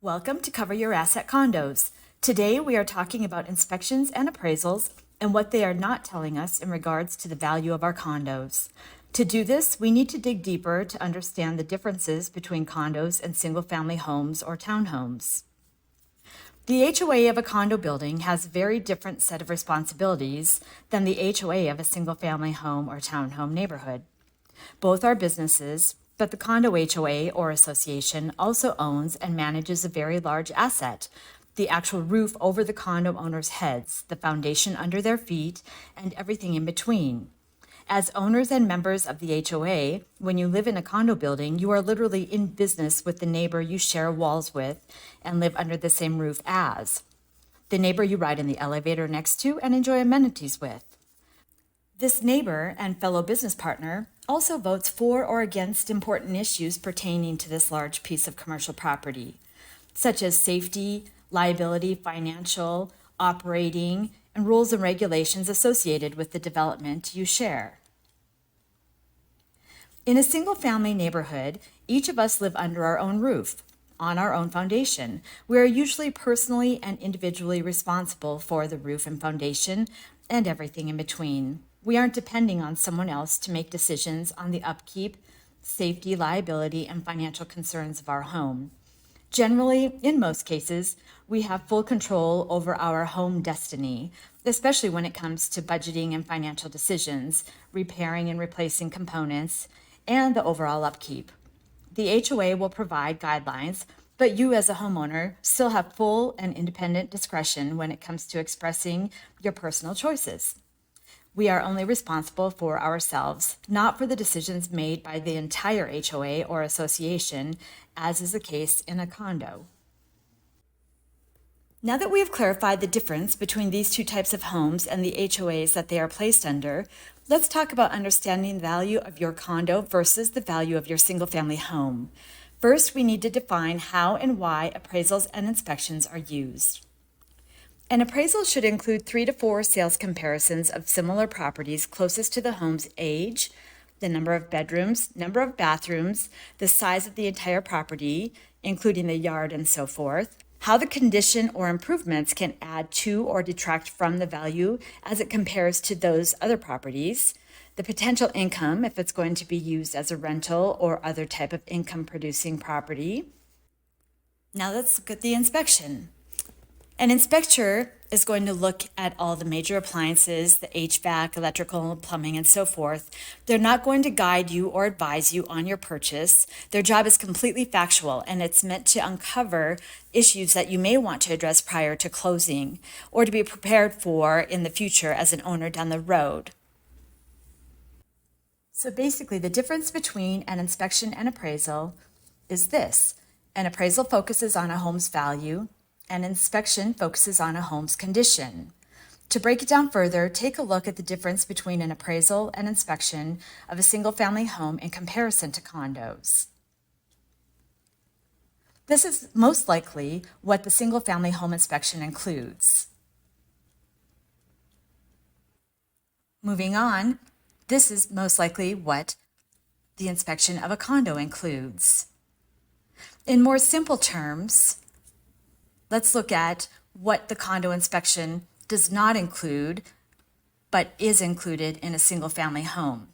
Welcome to Cover Your Asset Condos. Today we are talking about inspections and appraisals and what they are not telling us in regards to the value of our condos. To do this, we need to dig deeper to understand the differences between condos and single-family homes or townhomes. The HOA of a condo building has a very different set of responsibilities than the HOA of a single-family home or townhome neighborhood. Both are businesses, but the condo HOA or association also owns and manages a very large asset, the actual roof over the condo owners' heads, the foundation under their feet, and everything in between. As owners and members of the HOA, when you live in a condo building, you are literally in business with the neighbor you share walls with and live under the same roof as, the neighbor you ride in the elevator next to and enjoy amenities with. This neighbor and fellow business partner also votes for or against important issues pertaining to this large piece of commercial property, such as safety, liability, financial, operating, and rules and regulations associated with the development you share. In a single-family neighborhood, each of us live under our own roof, on our own foundation. We are usually personally and individually responsible for the roof and foundation and everything in between. We aren't depending on someone else to make decisions on the upkeep, safety, liability, and financial concerns of our home. Generally, in most cases, we have full control over our home destiny, especially when it comes to budgeting and financial decisions, repairing and replacing components, and the overall upkeep. The HOA will provide guidelines, but you as a homeowner still have full and independent discretion when it comes to expressing your personal choices. We are only responsible for ourselves, not for the decisions made by the entire HOA or association, as is the case in a condo. Now that we have clarified the difference between these two types of homes and the HOAs that they are placed under, let's talk about understanding the value of your condo versus the value of your single-family home. First, we need to define how and why appraisals and inspections are used. An appraisal should include 3 to 4 sales comparisons of similar properties closest to the home's age, the number of bedrooms, number of bathrooms, the size of the entire property, including the yard and so forth, how the condition or improvements can add to or detract from the value as it compares to those other properties, the potential income if it's going to be used as a rental or other type of income-producing property. Now let's look at the inspection. An inspector is going to look at all the major appliances, the HVAC, electrical, plumbing, and so forth. They're not going to guide you or advise you on your purchase. Their job is completely factual, and it's meant to uncover issues that you may want to address prior to closing or to be prepared for in the future as an owner down the road. So basically, the difference between an inspection and appraisal is this. An appraisal focuses on a home's value. An inspection focuses on a home's condition. To break it down further, take a look at the difference between an appraisal and inspection of a single-family home in comparison to condos. This is most likely what the single-family home inspection includes. Moving on, this is most likely what the inspection of a condo includes. In more simple terms, let's look at what the condo inspection does not include, but is included in a single-family home.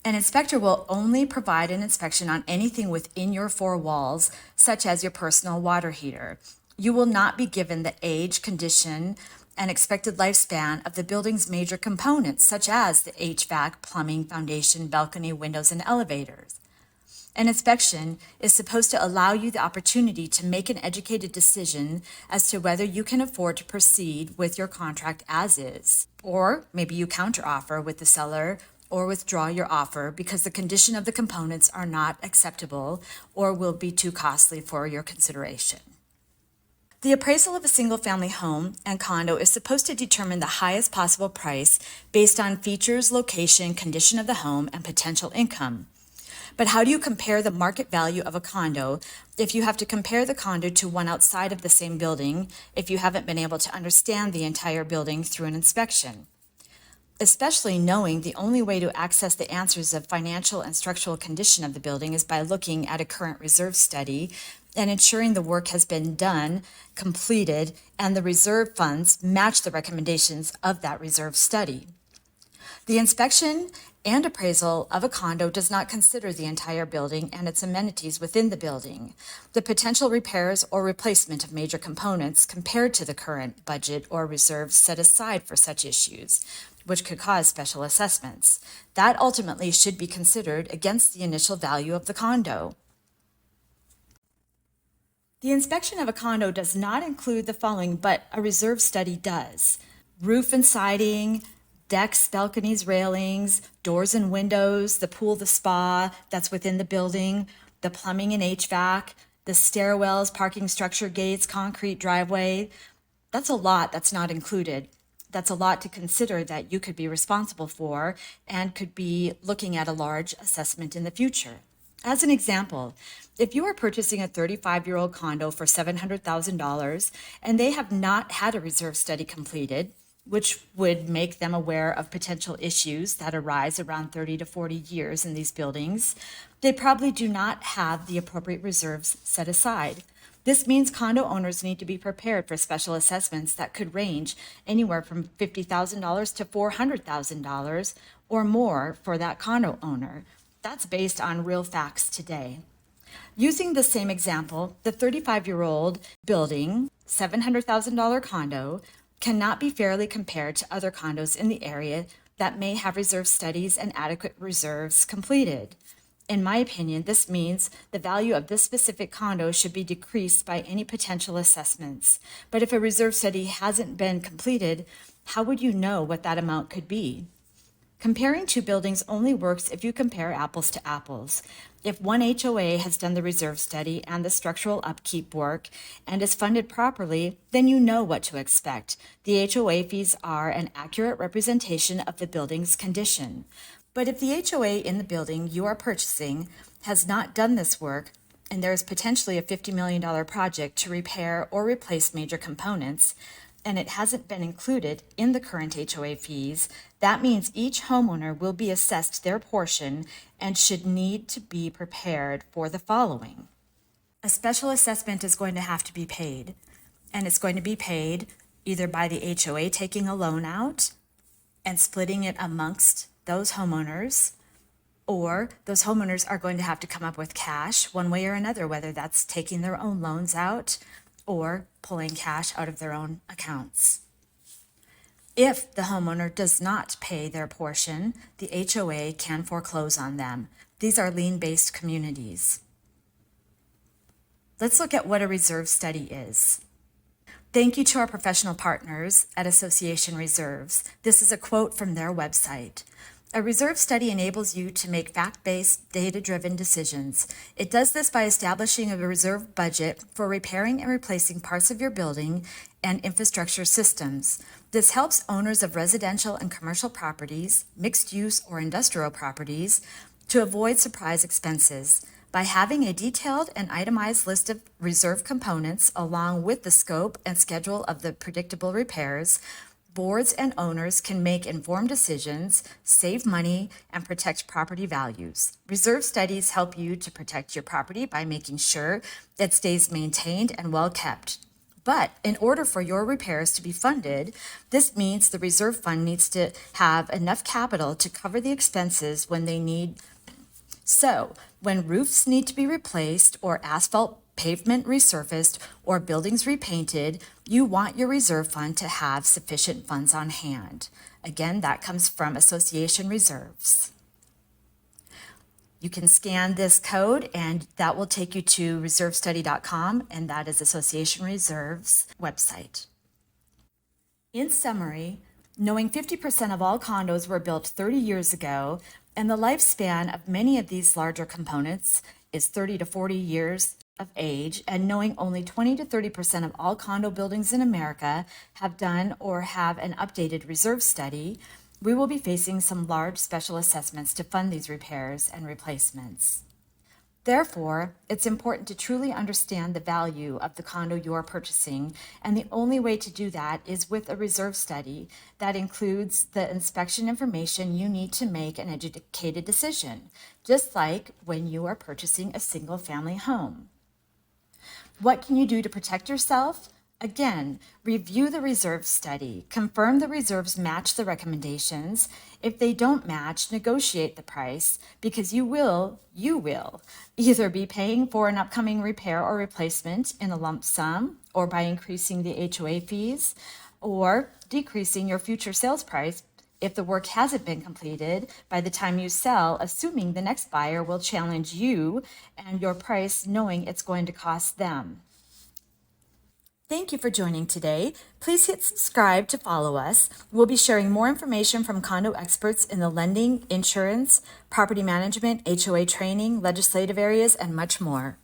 An inspector will only provide an inspection on anything within your 4 walls, such as your personal water heater. You will not be given the age, condition, and expected lifespan of the building's major components, such as the HVAC, plumbing, foundation, balcony, windows, and elevators. An inspection is supposed to allow you the opportunity to make an educated decision as to whether you can afford to proceed with your contract as is, or maybe you counteroffer with the seller or withdraw your offer because the condition of the components are not acceptable or will be too costly for your consideration. The appraisal of a single-family home and condo is supposed to determine the highest possible price based on features, location, condition of the home, and potential income. But how do you compare the market value of a condo if you have to compare the condo to one outside of the same building if you haven't been able to understand the entire building through an inspection? especially knowing the only way to access the answers of financial and structural condition of the building is by looking at a current reserve study and ensuring the work has been done, completed, and the reserve funds match the recommendations of that reserve study. The inspection and appraisal of a condo does not consider the entire building and its amenities within the building, the potential repairs or replacement of major components compared to the current budget or reserves set aside for such issues, which could cause special assessments. That ultimately should be considered against the initial value of the condo. The inspection of a condo does not include the following, but a reserve study does: roof and siding, decks, balconies, railings, doors and windows, the pool, the spa that's within the building, the plumbing and HVAC, the stairwells, parking structure, gates, concrete driveway. That's a lot that's not included. That's a lot to consider that you could be responsible for and could be looking at a large assessment in the future. As an example, if you are purchasing a 35-year-old condo for $700,000 and they have not had a reserve study completed, which would make them aware of potential issues that arise around 30 to 40 years in these buildings, they probably do not have the appropriate reserves set aside. This means condo owners need to be prepared for special assessments that could range anywhere from $50,000 to $400,000 or more for that condo owner. That's based on real facts today. Using the same example, the 35-year-old building, $700,000 condo, cannot be fairly compared to other condos in the area that may have reserve studies and adequate reserves completed. In my opinion, this means the value of this specific condo should be decreased by any potential assessments. But if a reserve study hasn't been completed, how would you know what that amount could be? Comparing two buildings only works if you compare apples to apples. If one HOA has done the reserve study and the structural upkeep work and is funded properly, then you know what to expect. The HOA fees are an accurate representation of the building's condition. But if the HOA in the building you are purchasing has not done this work, and there is potentially a $50 million project to repair or replace major components, and it hasn't been included in the current HOA fees, that means each homeowner will be assessed their portion and should need to be prepared for the following. A special assessment is going to have to be paid, and it's going to be paid either by the HOA taking a loan out and splitting it amongst those homeowners, or those homeowners are going to have to come up with cash one way or another, whether that's taking their own loans out or pulling cash out of their own accounts. If the homeowner does not pay their portion, the HOA can foreclose on them. These are lien-based communities. Let's look at what a reserve study is. Thank you to our professional partners at Association Reserves. This is a quote from their website. A reserve study enables you to make fact-based, data-driven decisions. It does this by establishing a reserve budget for repairing and replacing parts of your building and infrastructure systems. This helps owners of residential and commercial properties, mixed-use or industrial properties, to avoid surprise expenses. By having a detailed and itemized list of reserve components along with the scope and schedule of the predictable repairs, boards and owners can make informed decisions, save money, and protect property values. Reserve studies help you to protect your property by making sure it stays maintained and well kept. But in order for your repairs to be funded, this means the reserve fund needs to have enough capital to cover the expenses when they need. So, when roofs need to be replaced or asphalt pavement resurfaced or buildings repainted, you want your reserve fund to have sufficient funds on hand. Again, that comes from Association Reserves. You can scan this code and that will take you to reservestudy.com, and that is Association Reserves website. In summary, knowing 50% of all condos were built 30 years ago and the lifespan of many of these larger components is 30 to 40 years of age, and knowing only 20 to 30% of all condo buildings in America have done or have an updated reserve study, we will be facing some large special assessments to fund these repairs and replacements. Therefore, it's important to truly understand the value of the condo you are purchasing, and the only way to do that is with a reserve study that includes the inspection information you need to make an educated decision, just like when you are purchasing a single-family home. What can you do to protect yourself? Again, review the reserve study, confirm the reserves match the recommendations. If they don't match, negotiate the price, because you will either be paying for an upcoming repair or replacement in a lump sum, or by increasing the HOA fees, or decreasing your future sales price if the work hasn't been completed by the time you sell, assuming the next buyer will challenge you and your price, knowing it's going to cost them. Thank you for joining today. Please hit subscribe to follow us. We'll be sharing more information from condo experts in the lending, insurance, property management, HOA training, legislative areas, and much more.